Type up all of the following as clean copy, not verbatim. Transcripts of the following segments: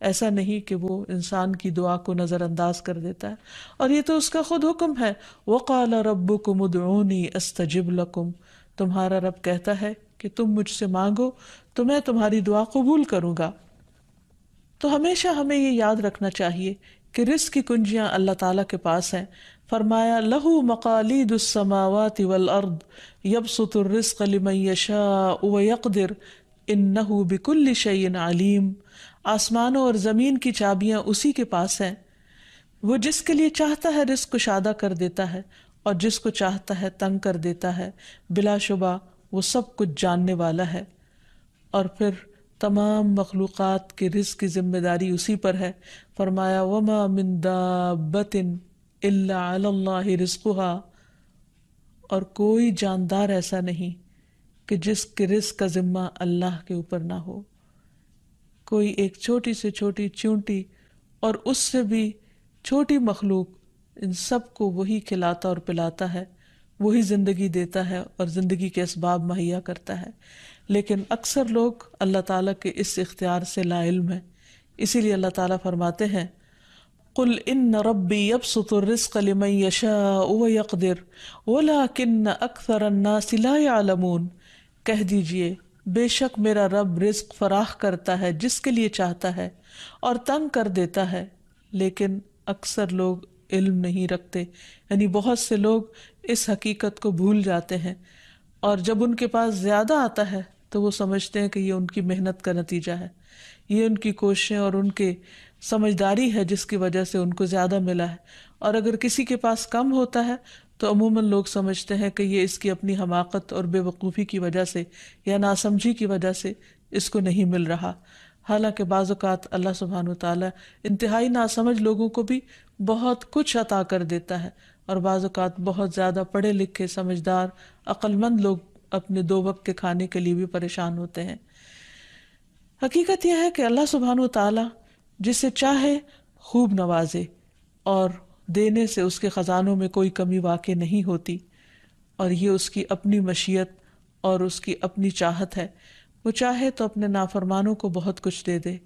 ایسا نہیں کہ وہ انسان کی دعا کو نظر انداز کر دیتا ہے، اور یہ تو اس کا خود حکم ہے، وَقَالَ رَبُّكُمُ ادْعُونِي أَسْتَجِبْ لَكُمْ، تمہارا رب کہتا ہے کہ تم مجھ سے مانگو تو میں تمہاری دعا قبول کروں گا۔ تو ہمیشہ ہمیں یہ یاد رکھنا چاہیے کہ رزق کی کنجیاں اللہ تعالیٰ کے پاس ہیں۔ فرمایا لَهُ مَقَالِيدُ السَّمَاوَاتِ وَالْأَرْضِ يَبْسُطُ الرِّزْقَ لِمَن يَشَاءُ وَيَقْدِرُ إِنَّهُ بِكُلِّ شَيْءٍ عَلِيمٌ، آسمانوں اور زمین کی چابیاں اسی کے پاس ہیں، وہ جس کے لیے چاہتا ہے رزق کشادہ کر دیتا ہے اور جس کو چاہتا ہے تنگ کر دیتا ہے، بلا شبہ وہ سب کچھ جاننے والا ہے۔ اور پھر تمام مخلوقات کے رزق کی ذمہ داری اسی پر ہے۔ فرمایا وَمَا مِن دَابَّةٍ إِلَّا عَلَى اللَّهِ رِزْقُهَا، اور کوئی جاندار ایسا نہیں کہ جس کے رزق کا ذمہ اللہ کے اوپر نہ ہو۔ کوئی ایک چھوٹی سے چھوٹی چیونٹی اور اس سے بھی چھوٹی مخلوق، ان سب کو وہی کھلاتا اور پلاتا ہے، وہی زندگی دیتا ہے اور زندگی کے اسباب مہیا کرتا ہے، لیکن اکثر لوگ اللہ تعالیٰ کے اس اختیار سے لا علم ہیں۔ اسی لیے اللہ تعالیٰ فرماتے ہیں قُلْ إِنَّ رَبِّي يَبْسُطُ الرِّزْقَ لِمَن يَشَاءُ وَيَقْدِرُ وَلَكِنَّ أَكْثَرَ النَّاسِ لَا يَعْلَمُونَ، کہہ دیجئے بے شک میرا رب رزق فراخ کرتا ہے جس کے لیے چاہتا ہے اور تنگ کر دیتا ہے، لیکن اکثر لوگ علم نہیں رکھتے، یعنی بہت سے لوگ اس حقیقت کو بھول جاتے ہیں، اور جب ان کے پاس زیادہ آتا ہے تو وہ سمجھتے ہیں کہ یہ ان کی محنت کا نتیجہ ہے، یہ ان کی کوششیں اور ان کے سمجھداری ہے جس کی وجہ سے ان کو زیادہ ملا ہے، اور اگر کسی کے پاس کم ہوتا ہے تو عموماً لوگ سمجھتے ہیں کہ یہ اس کی اپنی حماقت اور بے وقوفی کی وجہ سے یا ناسمجھی کی وجہ سے اس کو نہیں مل رہا۔ حالانکہ بعض اوقات اللہ سبحانہ وتعالیٰ انتہائی ناسمجھ لوگوں کو بھی بہت کچھ عطا کر دیتا ہے، اور بعض اوقات بہت زیادہ پڑھے لکھے سمجھدار عقل مند لوگ اپنے 2 وقت کے کھانے کے لیے بھی پریشان ہوتے ہیں۔ حقیقت یہ ہے کہ اللہ سبحانہ وتعالیٰ جسے چاہے خوب نوازے، اور دینے سے اس کے خزانوں میں کوئی کمی واقع نہیں ہوتی، اور یہ اس کی اپنی مشیت اور اس کی اپنی چاہت ہے۔ وہ چاہے تو اپنے نافرمانوں کو بہت کچھ دے دے۔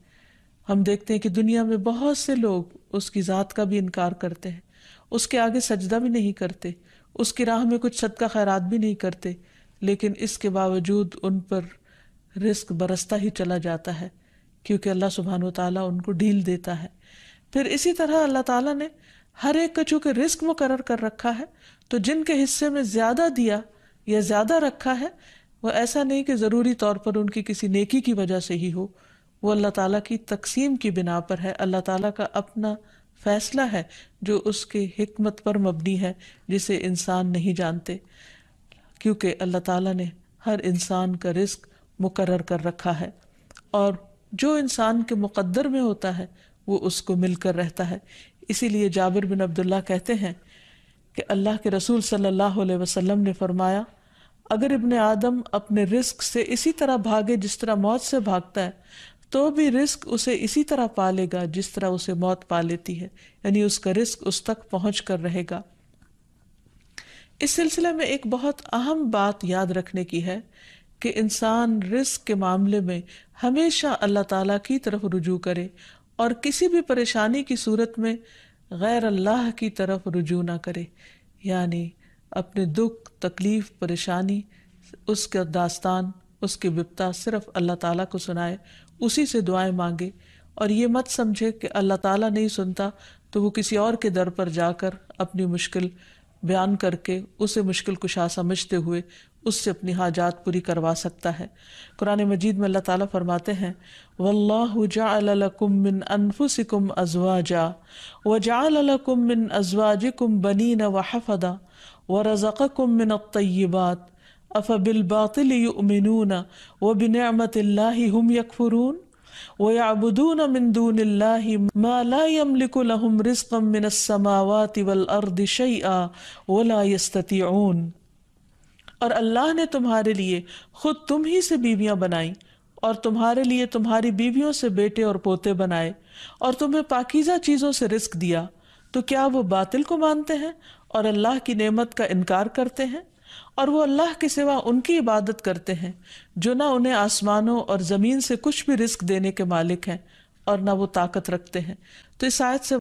ہم دیکھتے ہیں کہ دنیا میں بہت سے لوگ اس کی ذات کا بھی انکار کرتے ہیں، اس کے آگے سجدہ بھی نہیں کرتے، اس کی راہ میں کچھ صدقہ خیرات بھی نہیں کرتے، لیکن اس کے باوجود ان پر رزق برستا ہی چلا جاتا ہے، کیونکہ اللہ سبحانہ وتعالیٰ ان کو ڈھیل دیتا ہے۔ پھر اسی طرح اللہ تعالیٰ نے ہر ایک کا چونکہ رزق مقرر کر رکھا ہے، تو جن کے حصے میں زیادہ دیا یا زیادہ رکھا ہے، وہ ایسا نہیں کہ ضروری طور پر ان کی کسی نیکی کی وجہ سے ہی ہو، وہ اللہ تعالیٰ کی تقسیم کی بنا پر ہے، اللہ تعالیٰ کا اپنا فیصلہ ہے جو اس کے حکمت پر مبنی ہے، جسے انسان نہیں جانتے، کیونکہ اللہ تعالیٰ نے ہر انسان کا رزق مقرر کر رکھا ہے، اور جو انسان کے مقدر میں ہوتا ہے وہ اس کو مل کر رہتا ہے۔ اسی لیے جابر بن عبداللہ کہتے ہیں کہ اللہ کے رسول صلی اللہ علیہ وسلم نے فرمایا، اگر ابن آدم اپنے رزق سے اسی طرح بھاگے جس طرح موت سے بھاگتا ہے، تو بھی رزق اسے اسی طرح پالے گا جس طرح اسے موت پا لیتی ہے، یعنی اس کا رزق اس تک پہنچ کر رہے گا۔ اس سلسلے میں ایک بہت اہم بات یاد رکھنے کی ہے کہ انسان رزق کے معاملے میں ہمیشہ اللہ تعالیٰ کی طرف رجوع کرے، اور کسی بھی پریشانی کی صورت میں غیر اللہ کی طرف رجوع نہ کرے، یعنی اپنے دکھ، تکلیف، پریشانی، اس کا داستان، اس کی بپتا صرف اللہ تعالیٰ کو سنائے، اسی سے دعائیں مانگے، اور یہ مت سمجھے کہ اللہ تعالیٰ نہیں سنتا تو وہ کسی اور کے در پر جا کر اپنی مشکل بیان کر کے اسے مشکل کشا سمجھتے ہوئے اس سے اپنی حاجات پوری کروا سکتا ہے۔ قرآن مجید میں اللہ تعالیٰ فرماتے ہیں وَاللَّهُ جَعَلَ لَكُم مِّنْ أَنفُسِكُمْ أَزْوَاجًا وَجَعَلَ لَكُم مِّنْ أَزْوَاجِكُمْ بَنِينَ وَحَفَدًا وَرَزَقَكُم مِّنَ الطَّيِّبَاتِ أَفَبِالْبَاطِلِ يُؤْمِنُونَ وَبِنِعْمَةِ اللَّهِ هُمْ يَكْفُرُونَ وَيَعْبُدُونَ مِن دُونِ اللَّهِ مَا لَا يَمْلِكُ لَهُمْ رِزْقًا مِّنَ السَّمَاوَاتِ وَالْأَرْضِ شَيْئًا وَلَا يَسْتَطِيعُونَ، اور اللہ نے تمہارے لیے خود تم ہی سے بیویاں بنائیں، اور تمہارے لیے تمہاری بیویوں سے بیٹے اور پوتے بنائے، اور تمہیں پاکیزہ چیزوں سے رزق دیا، تو کیا وہ باطل کو مانتے ہیں اور اللہ کی نعمت کا انکار کرتے ہیں؟ اور وہ اللہ کے سوا ان کی عبادت کرتے ہیں جو نہ انہیں آسمانوں اور زمین سے کچھ بھی رزق دینے کے مالک ہیں اور نہ وہ طاقت رکھتے ہیں۔ تو اس آیت سے